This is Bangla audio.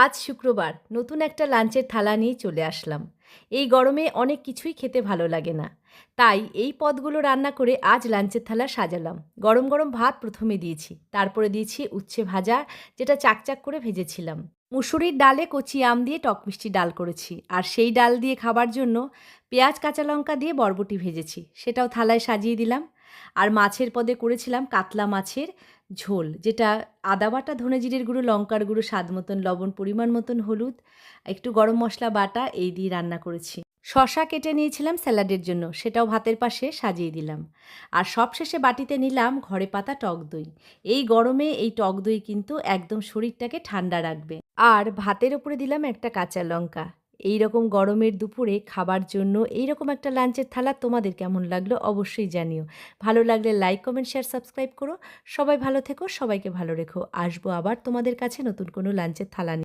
আজ শুক্রবার নতুন একটা লাঞ্চের থালা নিয়ে চলে আসলাম। এই গরমে অনেক কিছুই খেতে ভালো লাগে না। তাই এই পদগুলো রান্না করে আজ লাঞ্চের থালা সাজালাম। গরম গরম ভাত প্রথমে দিয়েছি, তারপরে দিয়েছি উচ্ছে ভাজা, যেটা চাকচাক করে ভেজেছিলাম। মুসুরির ডালে কচি আম দিয়ে টক মিষ্টি ডাল করেছি, আর সেই ডাল দিয়ে খাবার জন্য পেঁয়াজ কাঁচা লঙ্কা দিয়ে বরবটি ভেজেছি, সেটাও থালায় সাজিয়ে দিলাম। আর মাছের পদে করেছিলাম কাতলা মাছের ঝোল, যেটা আদা বাটা, ধনে জিরের গুঁড়ো, লঙ্কার গুঁড়ো, স্বাদ মতন লবণ, পরিমাণ মতন হলুদ, একটু গরম মশলা বাটা এই দিয়ে রান্না করেছি। শসা কেটে নিয়েছিলাম স্যালাডের জন্য, সেটাও ভাতের পাশে সাজিয়ে দিলাম। আর সবশেষে বাটিতে নিলাম ঘরে পাতা টক দই। এই গরমে এই টক দই কিন্তু একদম শরীরটাকে ঠান্ডা রাখবে। আর ভাতের ওপরে দিলাম একটা কাঁচা লঙ্কা। এই রকম গরমের দুপুরে খাবার জন্য এই রকম একটা লাঞ্চের থালা তোমাদের কেমন লাগলো অবশ্যই জানিও। ভালো লাগলে লাইক, কমেন্ট, শেয়ার, সাবস্ক্রাইব করো। সবাই ভালো থেকো, সবাইকে ভালো রেখো। আসবো আবার তোমাদের কাছে নতুন কোনো লাঞ্চের থালা নিয়ে।